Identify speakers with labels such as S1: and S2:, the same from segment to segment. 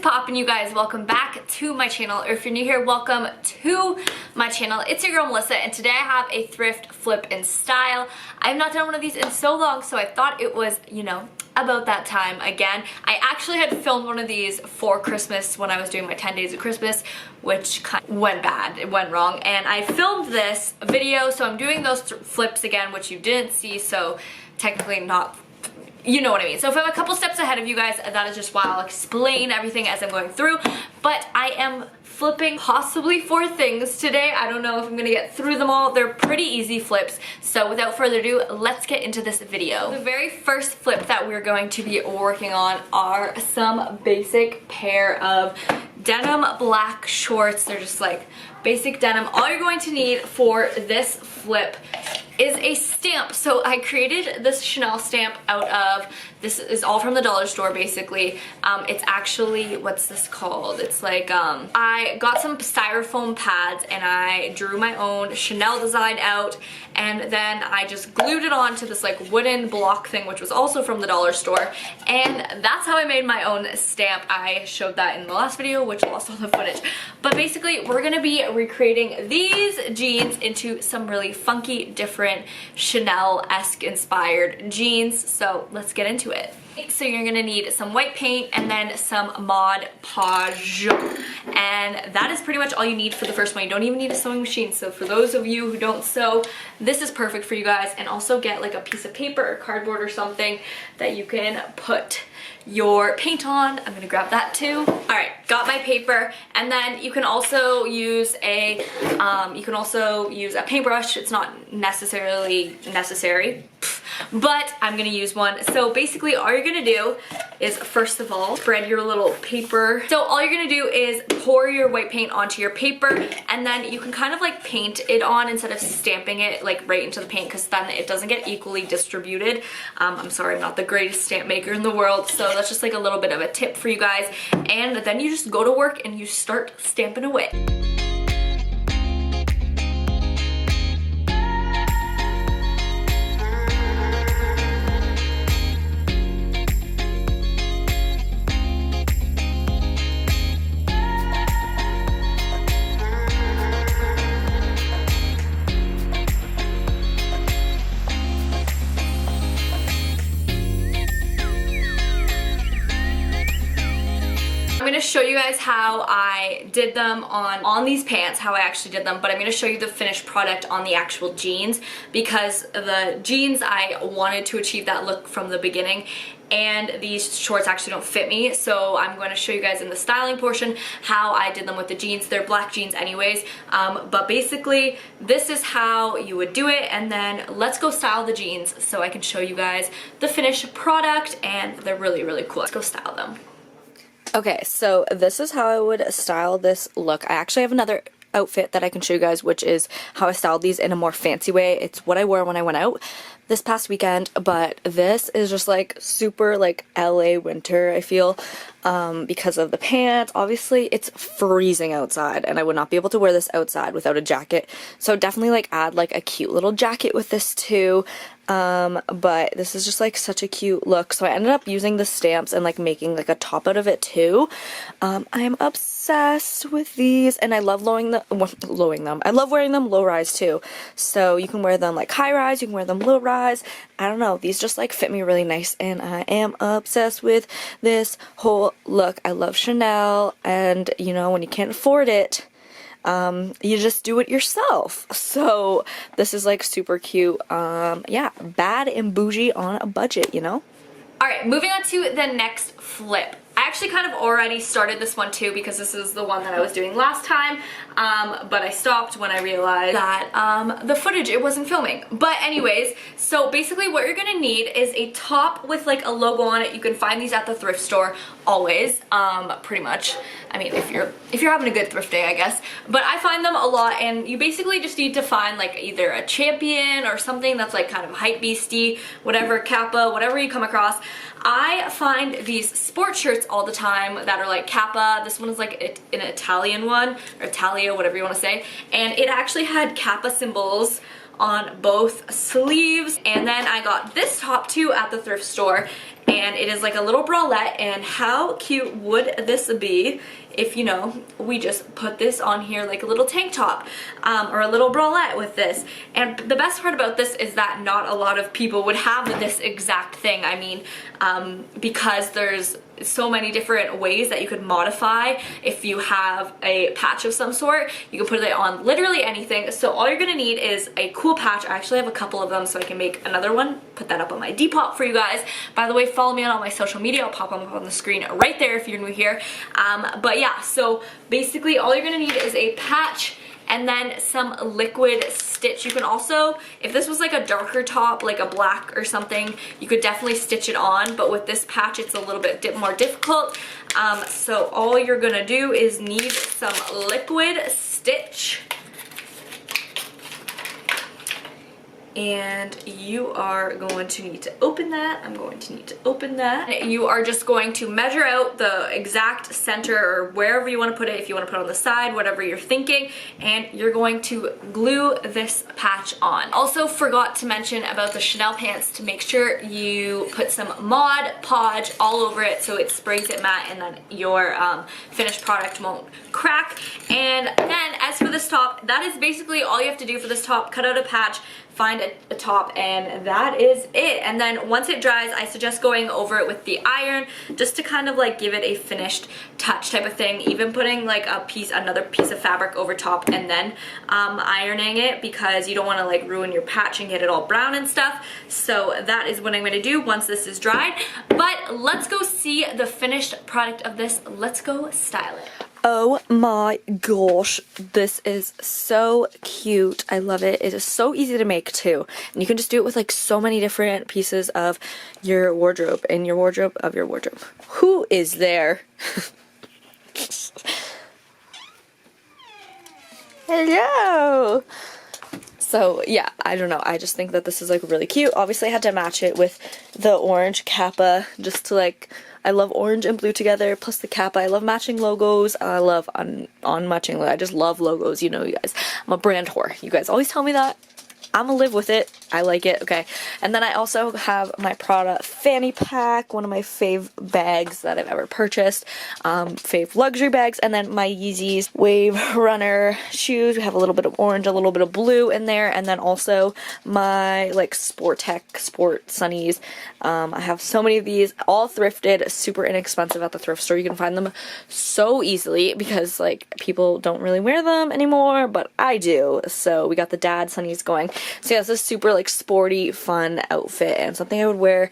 S1: poppin', you guys? Welcome back to my channel, or if you're new here, welcome to my channel. It's your girl Melissa, and today I have a thrift flip in style. I've not done one of these in so long, so I thought it was, you know, about that time again. I actually had filmed one of these for Christmas when I was doing my 10 days of Christmas, which kind of went bad, it went wrong, and I filmed this video, so I'm doing those flips again, which you didn't see, so technically not, you know what I mean. So if I'm a couple steps ahead of you guys, that is just why I'll explain everything as I'm going through. But I am flipping possibly 4 things today. I don't know if I'm gonna get through them all. They're pretty easy flips. So without further ado, let's get into this video. The very first flip that we're going to be working on are some basic pair of denim black shorts. They're just like basic denim. All you're going to need for this flip is a stamp. So I created this Chanel stamp out of, this is all from the dollar store basically. It's actually, what's this called? It's like, I got some styrofoam pads and I drew my own Chanel design out, and then I just glued it on to this like wooden block thing, which was also from the dollar store, and that's how I made my own stamp. I showed that in the last video, which lost all the footage. But basically, we're gonna be recreating these jeans into some really funky, different Chanel-esque inspired jeans, so let's get into it. So you're gonna need some white paint and then some Mod Podge, and that is pretty much all you need for the first one. You don't even need a sewing machine, so for those of you who don't sew, this is perfect for you guys. And also get like a piece of paper or cardboard or something that you can put your paint on. I'm gonna grab that too. All right, got my paper, and then you can also use a paintbrush. It's not necessarily necessary, but I'm gonna use one. So basically all you're gonna do is, first of all, spread your little paper. So all you're gonna do is pour your white paint onto your paper, and then you can kind of like paint it on instead of stamping it like right into the paint, because then it doesn't get equally distributed. I'm sorry, I'm not the greatest stamp maker in the world, so that's just like a little bit of a tip for you guys. And then you just go to work and you start stamping away. I'm going to show you guys how I did them on these pants, how I actually did them, but I'm going to show you the finished product on the actual jeans, because the jeans, I wanted to achieve that look from the beginning, and these shorts actually don't fit me, so I'm going to show you guys in the styling portion how I did them with the jeans. They're black jeans anyways, but basically this is how you would do it, and then let's go style the jeans so I can show you guys the finished product, and they're really, really cool. Let's go style them.
S2: Okay, so this is how I would style this look. I actually have another outfit that I can show you guys, which is how I styled these in a more fancy way. It's what I wore when I went out this past weekend, but this is just like super like LA winter, I feel, because of the pants. Obviously it's freezing outside and I would not be able to wear this outside without a jacket, so definitely like add like a cute little jacket with this too. But this is just like such a cute look, so I ended up using the stamps and like making like a top out of it too. I am obsessed with these, and I love lowering them. I love wearing them low rise too, so you can wear them like high rise, you can wear them low rise. I don't know, these just like fit me really nice, and I am obsessed with this whole look. I love Chanel, and you know, when you can't afford it, you just do it yourself. So this is like super cute. Yeah, bad and bougie on a budget, you know?
S1: Alright, moving on to the next flip. I actually kind of already started this one too, because this is the one that I was doing last time, but I stopped when I realized that the footage, it wasn't filming. But anyways, so basically what you're gonna need is a top with like a logo on it. You can find these at the thrift store always, pretty much. I mean, if you're having a good thrift day, I guess. But I find them a lot, and you basically just need to find like either a Champion or something that's like kind of hype beastie, whatever, Kappa, whatever you come across. I find these sport shirts all the time that are like Kappa. This one is like an Italian one, or Italia, whatever you want to say, and it actually had Kappa symbols on both sleeves. And then I got this top too at the thrift store, and it is like a little bralette. And how cute would this be if, you know, we just put this on here like a little tank top or a little bralette with this. And the best part about this is that not a lot of people would have this exact thing. I mean, because there's so many different ways that you could modify. If you have a patch of some sort, you can put it on literally anything. So all you're gonna need is a cool patch. I actually have a couple of them, so I can make another one, put that up on my Depop for you guys. By the way, follow me on all my social media. I'll pop them up on the screen right there if you're new here. But yeah, so basically all you're gonna need is a patch and then some liquid stitch. You can also, if this was like a darker top, like a black or something, you could definitely stitch it on, but with this patch it's a little bit more difficult. So all you're gonna do is need some liquid stitch, and you are going to need to open that. I'm going to need to open that. You are just going to measure out the exact center or wherever you want to put it, if you want to put it on the side, whatever you're thinking, and you're going to glue this patch on. Also forgot to mention about the Chanel pants to make sure you put some Mod Podge all over it so it sprays it matte and then your finished product won't crack. And then as for this top, that is basically all you have to do for this top. Cut out a patch, find a top, and that is it. And then once it dries, I suggest going over it with the iron just to kind of like give it a finished touch type of thing. Even putting like another piece of fabric over top and then ironing it, because you don't want to like ruin your patch and get it all brown and stuff. So that is what I'm going to do once this is dried. But let's go see the finished product of this. Let's go style it.
S2: Oh my gosh, this is so cute. I love it. It is so easy to make too. And you can just do it with like so many different pieces of your wardrobe and your wardrobe of your wardrobe. Who is there? Hello! So yeah, I don't know. I just think that this is like really cute. Obviously I had to match it with the orange kappa just to like, I love orange and blue together, plus the kappa. I love matching logos. I love on-matching. I just love logos, you know, you guys. I'm a brand whore. You guys always tell me that. I'm gonna live with it. I like it, okay. And then I also have my Prada fanny pack, one of my fave bags that I've ever purchased, fave luxury bags, and then my Yeezys Wave Runner shoes. We have a little bit of orange, a little bit of blue in there, and then also my like Sport-Tech Sport Sunnies. I have so many of these, all thrifted, super inexpensive at the thrift store. You can find them so easily because like people don't really wear them anymore, but I do. So we got the dad Sunnies going. So yeah, this is super like sporty, fun outfit and something I would wear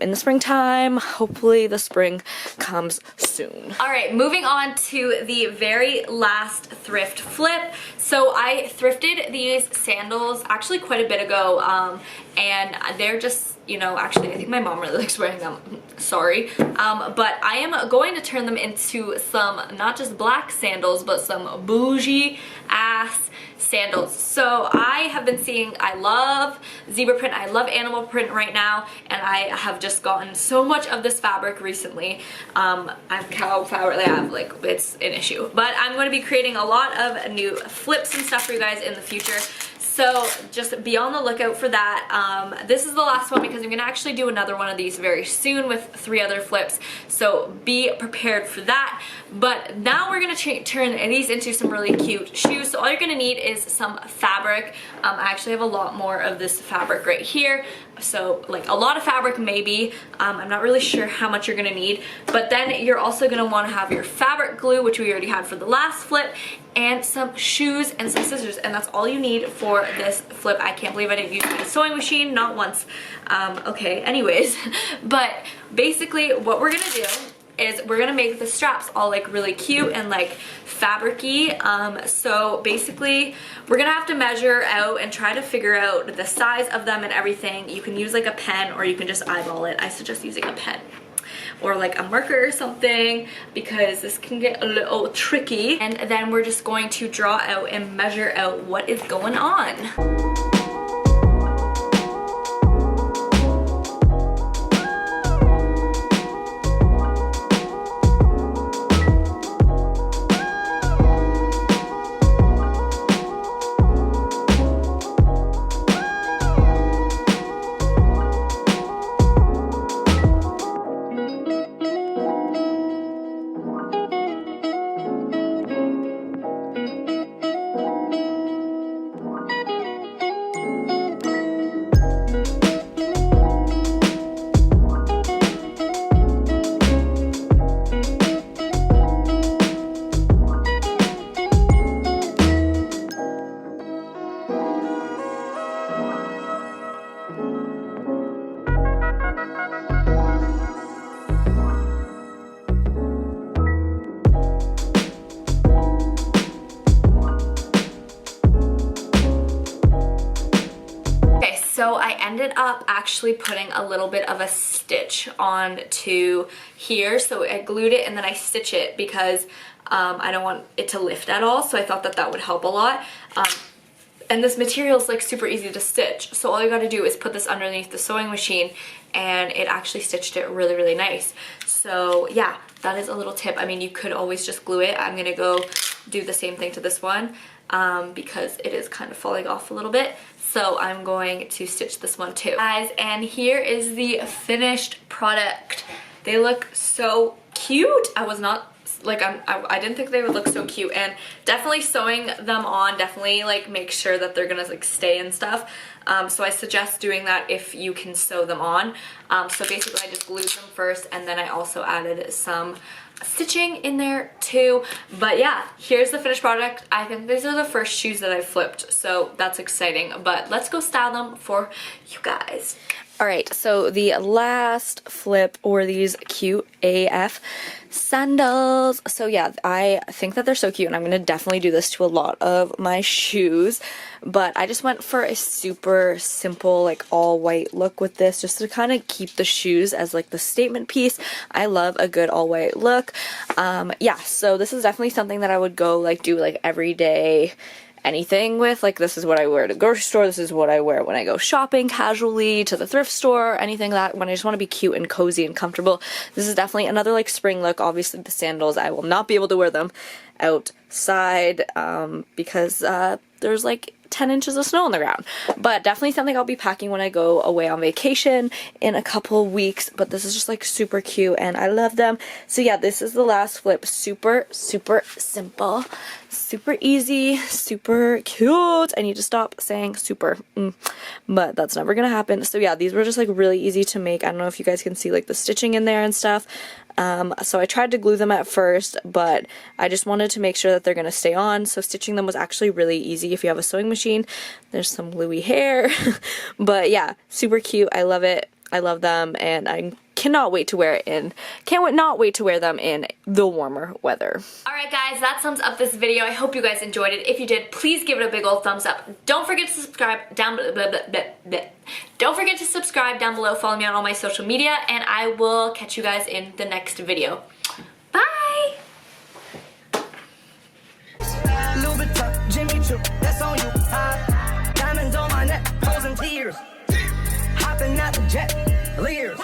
S2: in the springtime. Hopefully the spring comes soon.
S1: Alright, moving on to the very last thrift flip. So I thrifted these sandals actually quite a bit ago, and they're just, you know, actually I think my mom really likes wearing them, sorry, but I am going to turn them into some not just black sandals but some bougie ass sandals. So I have been seeing, I love zebra print, I love animal print right now, and I have just gotten so much of this fabric recently. I'm cow fabric, it's an issue, but I'm going to be creating a lot of new flips and stuff for you guys in the future. So just be on the lookout for that. This is the last one because I'm going to actually do another one of these very soon with 3 other flips. So be prepared for that. But now we're going to turn these into some really cute shoes. So all you're going to need is some fabric. I actually have a lot more of this fabric right here. So like a lot of fabric maybe. I'm not really sure how much you're going to need. But then you're also going to want to have your fabric glue, which we already had for the last flip, and some shoes and some scissors, and that's all you need for this flip. I can't believe I didn't use my sewing machine, not once. Okay, anyways, but basically what we're gonna do is we're gonna make the straps all like really cute and like fabric-y. So basically we're gonna have to measure out and try to figure out the size of them and everything. You can use like a pen or you can just eyeball it. I suggest using a pen or like a marker or something because this can get a little tricky. And then we're just going to draw out and measure out what is going on. I ended up actually putting a little bit of a stitch onto here. So I glued it and then I stitch it because I don't want it to lift at all. So I thought that that would help a lot. And this material is like super easy to stitch. So all you gotta do is put this underneath the sewing machine and it actually stitched it really, really nice. So yeah, that is a little tip. I mean, you could always just glue it. I'm gonna go do the same thing to this one because it is kind of falling off a little bit. So I'm going to stitch this one too. Guys, and here is the finished product. They look so cute. I was not like I didn't think they would look so cute, and definitely sewing them on definitely like make sure that they're gonna like stay and stuff. So I suggest doing that if you can sew them on. So basically I just glued them first and then I also added some stitching in there too. But yeah, here's the finished product. I think these are the first shoes that I flipped, so that's exciting. But let's go style them for you guys.
S2: Alright, so the last flip were these cute AF sandals. So yeah, I think that they're so cute and I'm going to definitely do this to a lot of my shoes. But I just went for a super simple like all white look with this just to kind of keep the shoes as like the statement piece. I love a good all white look. Yeah, so this is definitely something that I would go like do like every day anything with. Like this is what I wear to the grocery store, this is what I wear when I go shopping casually, to the thrift store, anything that when I just want to be cute and cozy and comfortable. This is definitely another like spring look. Obviously the sandals, I will not be able to wear them outside because there's like 10 inches of snow on the ground, but definitely something I'll be packing when I go away on vacation in a couple weeks. But this is just like super cute and I love them. So yeah, this is the last flip. Super simple, super easy, super cute. I need to stop saying super, but that's never gonna happen. So yeah, these were just like really easy to make. I don't know if you guys can see like the stitching in there and stuff. So I tried to glue them at first, but I just wanted to make sure that they're going to stay on. So stitching them was actually really easy if you have a sewing machine. There's some gluey hair, but yeah, super cute. I love it. I love them, and I cannot wait to wear it in. Not wait to wear them in the warmer weather.
S1: Alright guys, that sums up this video. I hope you guys enjoyed it. If you did, please give it a big old thumbs up. Don't forget to subscribe down below. Don't forget to subscribe down below. Follow me on all my social media, and I will catch you guys in the next video. Bye! Jimmy Choo, that's on you. Diamonds on my neck, frozen tears. Hopping out the jet, Lears.